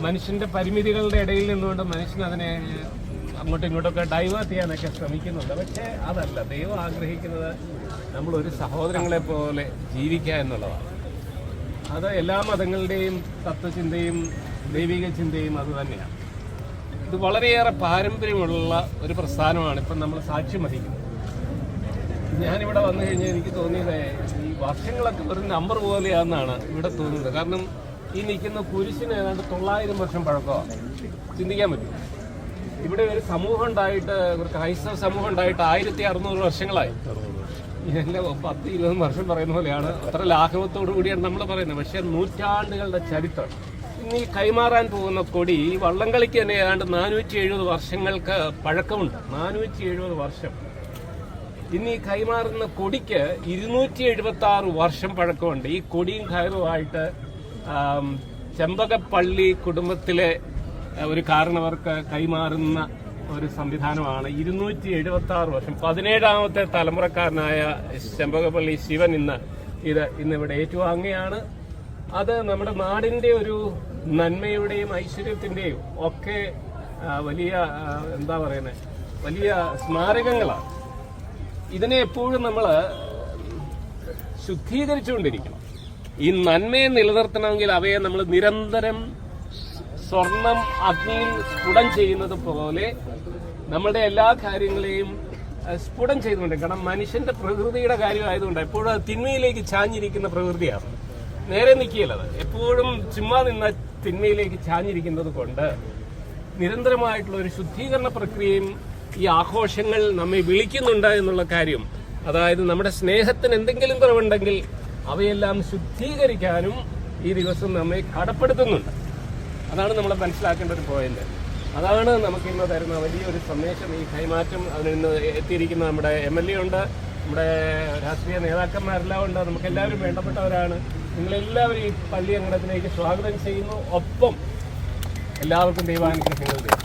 മനുഷ്യന്റെ പരിമിതികളുടെ ഇടയിൽ നിന്നുകൊണ്ട് മനുഷ്യൻ അതിനെ അങ്ങോട്ടും ഇങ്ങോട്ടൊക്കെ ഡൈവേർട്ട് ചെയ്യാനൊക്കെ ശ്രമിക്കുന്നുണ്ട്. പക്ഷേ അതല്ല, ദൈവം ആഗ്രഹിക്കുന്നത് നമ്മളൊരു സഹോദരങ്ങളെ പോലെ ജീവിക്കുക എന്നുള്ളതാണ്. അത് എല്ലാ മതങ്ങളുടെയും തത്വചിന്തയും ദൈവിക ചിന്തയും അത് തന്നെയാണ്. ഇത് വളരെയേറെ പാരമ്പര്യമുള്ള ഒരു പ്രസ്ഥാനമാണ് ഇപ്പം നമ്മൾ സാക്ഷ്യം വഹിക്കുന്നത്. ഞാനിവിടെ വന്നു കഴിഞ്ഞാൽ എനിക്ക് തോന്നിയത് ഈ വർഷങ്ങളൊക്കെ ഒരു നമ്പർ പോലെയാണെന്നാണ് ഇവിടെ തോന്നുന്നത്. കാരണം ഈ നിൽക്കുന്ന കുരിശിന് ഏതാണ്ട് 900 വർഷം പഴക്കമാണ്. ചിന്തിക്കാൻ പറ്റും. ഇവിടെ ഒരു സമൂഹം ഉണ്ടായിട്ട്, ഒരു ക്രൈസ്തവ സമൂഹം ഉണ്ടായിട്ട് 1600 വർഷങ്ങളായി. എല്ലാം 10-20 വർഷം പറയുന്ന പോലെയാണ്. അത്ര ലാഘവത്തോടു കൂടിയാണ് നമ്മൾ പറയുന്നത്. പക്ഷേ നൂറ്റാണ്ടുകളുടെ ചരിത്രം. ഇന്ന് ഈ കൈമാറാൻ പോകുന്ന കൊടി ഈ വള്ളംകളിക്ക് തന്നെ ഏതാണ്ട് 470 വർഷങ്ങൾക്ക് പഴക്കമുണ്ട്. 470 വർഷം. ഇന്ന് ഈ കൈമാറുന്ന കൊടിക്ക് 276 വർഷം പഴക്കമുണ്ട്. ഈ കൊടിയും കയറുമായിട്ട് ചെമ്പകപ്പള്ളി കുടുംബത്തിലെ ഒരു കാരണവർക്ക് കൈമാറുന്ന ഒരു സംവിധാനമാണ്. 276 വർഷം. 17ാമത്തെ തലമുറക്കാരനായ ചെമ്പകപ്പള്ളി ശിവൻ ഇന്നിവിടെ ഏറ്റുവാങ്ങുകയാണ്. അത് നമ്മുടെ നാടിന്റെ ഒരു നന്മയുടെയും ഐശ്വര്യത്തിന്റെയും ഒക്കെ വലിയ വലിയ സ്മാരകങ്ങളാണ്. ഇതിനെ എപ്പോഴും നമ്മൾ ശുദ്ധീകരിച്ചുകൊണ്ടിരിക്കണം. ഈ നന്മയെ നിലനിർത്തണമെങ്കിൽ അവയെ നമ്മൾ നിരന്തരം സ്വർണം അഗ്നിയിൽ സ്ഫുടം ചെയ്യുന്നത് പോലെ നമ്മളുടെ എല്ലാ കാര്യങ്ങളെയും സ്ഫുടം ചെയ്തുകൊണ്ട്, കാരണം മനുഷ്യന്റെ പ്രകൃതിയുടെ കാര്യമായതുകൊണ്ട് എപ്പോഴും അത് തിന്മയിലേക്ക് ചാഞ്ഞിരിക്കുന്ന പ്രകൃതിയാണ്. നേരെ നിൽക്കുകയല്ലത്. എപ്പോഴും ചുമ്മാ നിന്ന തിന്മയിലേക്ക് ചാഞ്ഞിരിക്കുന്നത് കൊണ്ട് നിരന്തരമായിട്ടുള്ള ഒരു ശുദ്ധീകരണ പ്രക്രിയയും ഈ ആഘോഷങ്ങൾ നമ്മെ വിളിക്കുന്നുണ്ട് എന്നുള്ള കാര്യം, അതായത് നമ്മുടെ സ്നേഹത്തിന് എന്തെങ്കിലും കുറവുണ്ടെങ്കിൽ അവയെല്ലാം ശുദ്ധീകരിക്കാനും ഈ ദിവസം നമ്മെ കടപ്പെടുത്തുന്നുണ്ട്. അതാണ് നമ്മൾ മനസ്സിലാക്കേണ്ട ഒരു പോയിന്റ്. അതാണ് നമുക്കിന്ന് തരുന്ന വലിയൊരു സന്ദേശം. ഈ കൈമാറ്റം അതിന് എത്തിയിരിക്കുന്ന നമ്മുടെ MLA ഉണ്ട്, നമ്മുടെ രാഷ്ട്രീയ നേതാക്കന്മാരെല്ലാം ഉണ്ട്. നമുക്കെല്ലാവരും വേണ്ടപ്പെട്ടവരാണ്. നിങ്ങളെല്ലാവരും ഈ പള്ളി അങ്കണത്തിലേക്ക് സ്വാഗതം ചെയ്യുന്നു. ഒപ്പം എല്ലാവർക്കും ദൈവാനുഗ്രഹങ്ങൾ തരും.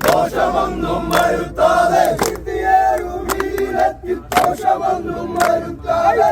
ദോഷമൊന്നും വരുത്താതെ